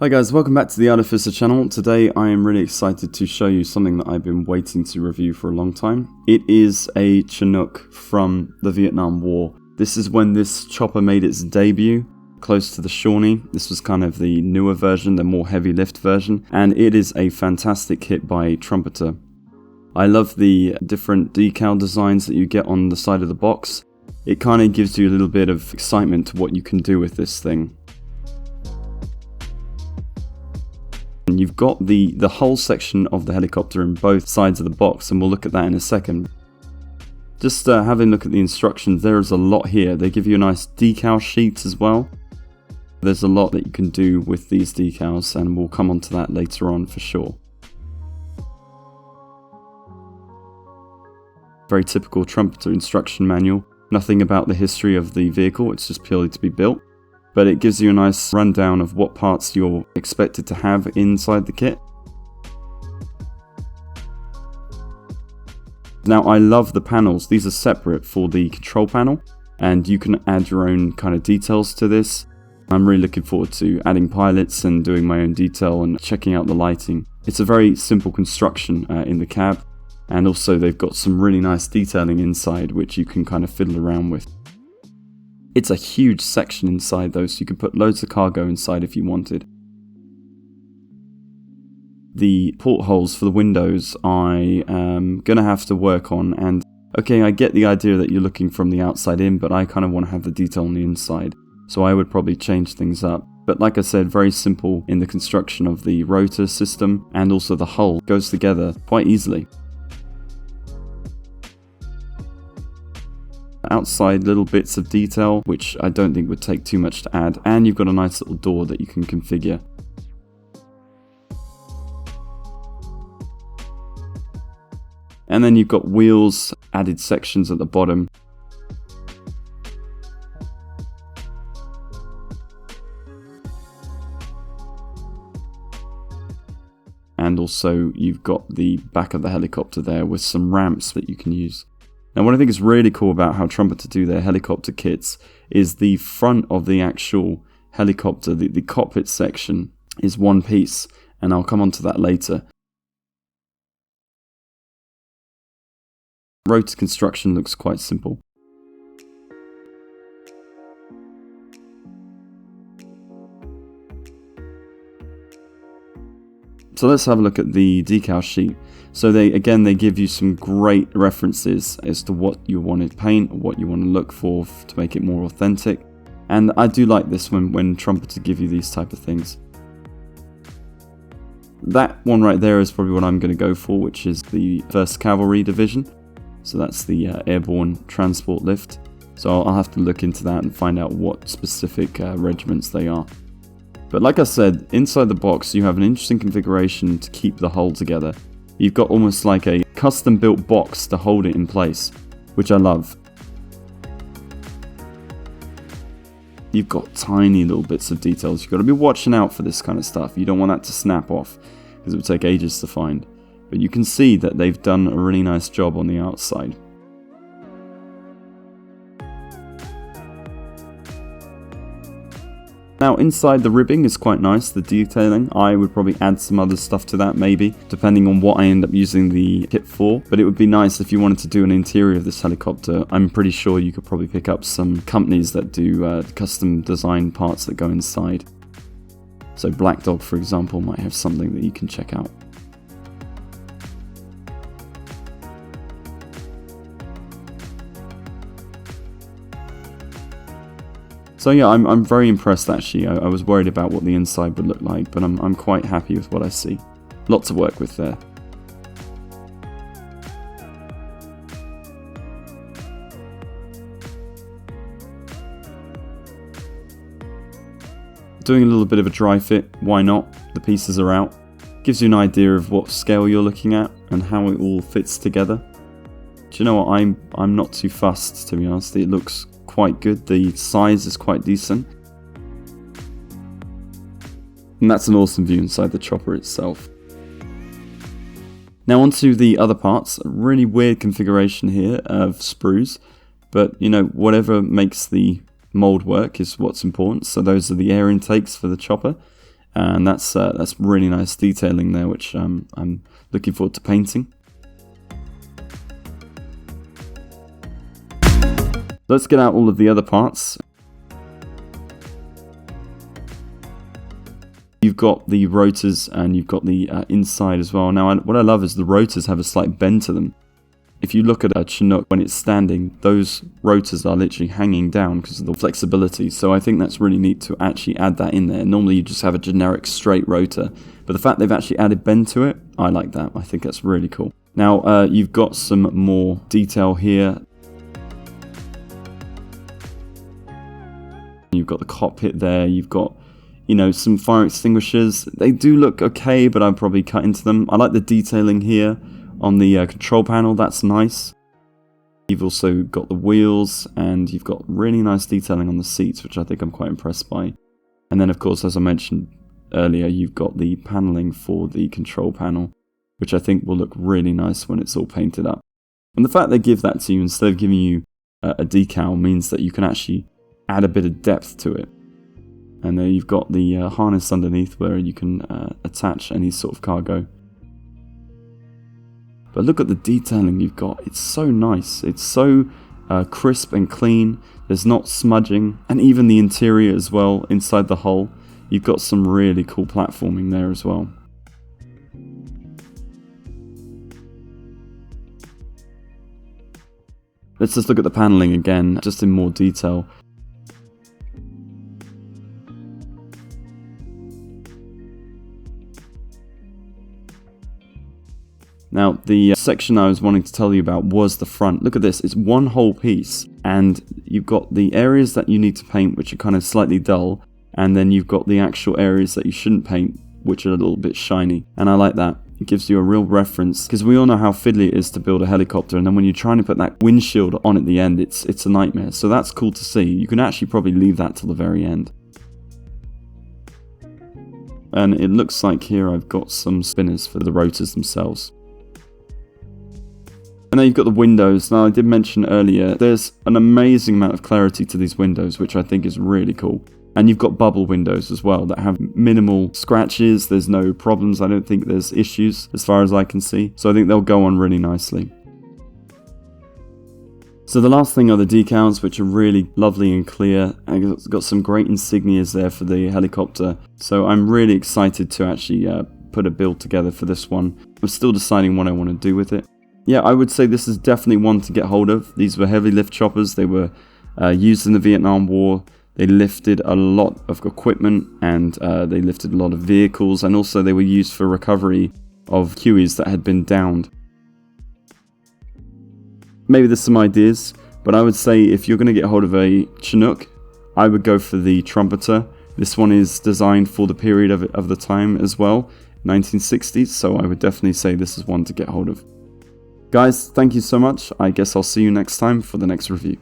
Hi guys, welcome back to the Artificer channel. Today I am really excited to show you something that I've been waiting to review for a long time. It is a Chinook from the Vietnam War. This is when this chopper made its debut, close to the Shawnee. This was kind of the newer version, the more heavy lift version, and it is a fantastic kit by Trumpeter. I love the different decal designs that you get on the side of the box. It kind of gives you a little bit of excitement to what you can do with this thing. And you've got the whole section of the helicopter in both sides of the box, and we'll look at that in a second. Just having a look at the instructions, there is a lot here. They give you a nice decal sheet as well. There's a lot that you can do with these decals, and we'll come on to that later on for sure. Very typical Trumpeter instruction manual. Nothing about the history of the vehicle, it's just purely to be built. But it gives you a nice rundown of what parts you're expected to have inside the kit. Now I love the panels. These are separate for the control panel, and you can add your own kind of details to this. I'm really looking forward to adding pilots and doing my own detail and checking out the lighting. It's a very simple construction in the cab, and also they've got some really nice detailing inside which you can kind of fiddle around with. It's a huge section inside though, so you can put loads of cargo inside if you wanted. The portholes for the windows I am going to have to work on, and okay, I get the idea that you're looking from the outside in, but I kind of want to have the detail on the inside, so I would probably change things up. But like I said, very simple in the construction of the rotor system, and also the hull goes together quite easily. Outside little bits of detail which I don't think would take too much to add, and you've got a nice little door that you can configure. And then you've got wheels, added sections at the bottom. And also you've got the back of the helicopter there with some ramps that you can use. Now what I think is really cool about how Trumpeter do their helicopter kits is the front of the actual helicopter, the cockpit section, is one piece, and I'll come on to that later. Rotor construction looks quite simple. So let's have a look at the decal sheet. So they give you some great references as to what you want to paint, what you want to look for to make it more authentic. And I do like this when Trumpeter give you these type of things. That one right there is probably what I'm going to go for, which is the 1st Cavalry Division. So that's the airborne transport lift. So I'll have to look into that and find out what specific regiments they are. But like I said, inside the box you have an interesting configuration to keep the hull together. You've got almost like a custom built box to hold it in place, which I love. You've got tiny little bits of details. You've got to be watching out for this kind of stuff. You don't want that to snap off, because it would take ages to find. But you can see that they've done a really nice job on the outside. Now inside the ribbing is quite nice, the detailing. I would probably add some other stuff to that maybe, depending on what I end up using the kit for. But it would be nice if you wanted to do an interior of this helicopter. I'm pretty sure you could probably pick up some companies that do custom design parts that go inside. So Black Dog, for example, might have something that you can check out. So yeah, I'm very impressed actually. I was worried about what the inside would look like, but I'm quite happy with what I see. Lots to work with there. Doing a little bit of a dry fit, why not? The pieces are out. Gives you an idea of what scale you're looking at and how it all fits together. Do you know what? I'm not too fussed, to be honest. It looks quite good. The size is quite decent. And that's an awesome view inside the chopper itself. Now onto the other parts. A really weird configuration here of sprues. But you know, whatever makes the mold work is what's important. So those are the air intakes for the chopper. and that's really nice detailing there, which I'm looking forward to painting. Let's get out all of the other parts. You've got the rotors and you've got the inside as well. Now, what I love is the rotors have a slight bend to them. If you look at a Chinook when it's standing, those rotors are literally hanging down because of the flexibility. So I think that's really neat to actually add that in there. Normally you just have a generic straight rotor, but the fact they've actually added bend to it, I like that. I think that's really cool. Now you've got some more detail here. You've got the cockpit there. You've got, you know, some fire extinguishers. They do look okay, but I'd probably cut into them. I like the detailing here on the control panel. That's nice. You've also got the wheels, and you've got really nice detailing on the seats, which I think I'm quite impressed by. And then, of course, as I mentioned earlier, you've got the paneling for the control panel, which I think will look really nice when it's all painted up. And the fact they give that to you instead of giving you a decal means that you can actually add a bit of depth to it. And there you've got the harness underneath where you can attach any sort of cargo. But look at the detailing you've got. It's so nice. It's so crisp and clean. There's not smudging. And even the interior as well, inside the hull, you've got some really cool platforming there as well. Let's just look at the paneling again, just in more detail. Now, the section I was wanting to tell you about was the front. Look at this, it's one whole piece, and you've got the areas that you need to paint, which are kind of slightly dull, and then you've got the actual areas that you shouldn't paint, which are a little bit shiny, and I like that. It gives you a real reference, because we all know how fiddly it is to build a helicopter, and then when you're trying to put that windshield on at the end, it's a nightmare. So that's cool to see. You can actually probably leave that till the very end. And it looks like here I've got some spinners for the rotors themselves. And then you've got the windows. Now, I did mention earlier, there's an amazing amount of clarity to these windows, which I think is really cool. And you've got bubble windows as well that have minimal scratches. There's no problems. I don't think there's issues as far as I can see. So I think they'll go on really nicely. So the last thing are the decals, which are really lovely and clear. And it's got some great insignias there for the helicopter. So I'm really excited to actually put a build together for this one. I'm still deciding what I want to do with it. Yeah, I would say this is definitely one to get hold of. These were heavy lift choppers. They were used in the Vietnam War. They lifted a lot of equipment, and they lifted a lot of vehicles, and also they were used for recovery of Hueys that had been downed. Maybe there's some ideas, but I would say if you're going to get hold of a Chinook, I would go for the Trumpeter. This one is designed for the period of the time as well, 1960s, so I would definitely say this is one to get hold of. Guys, thank you so much. I guess I'll see you next time for the next review.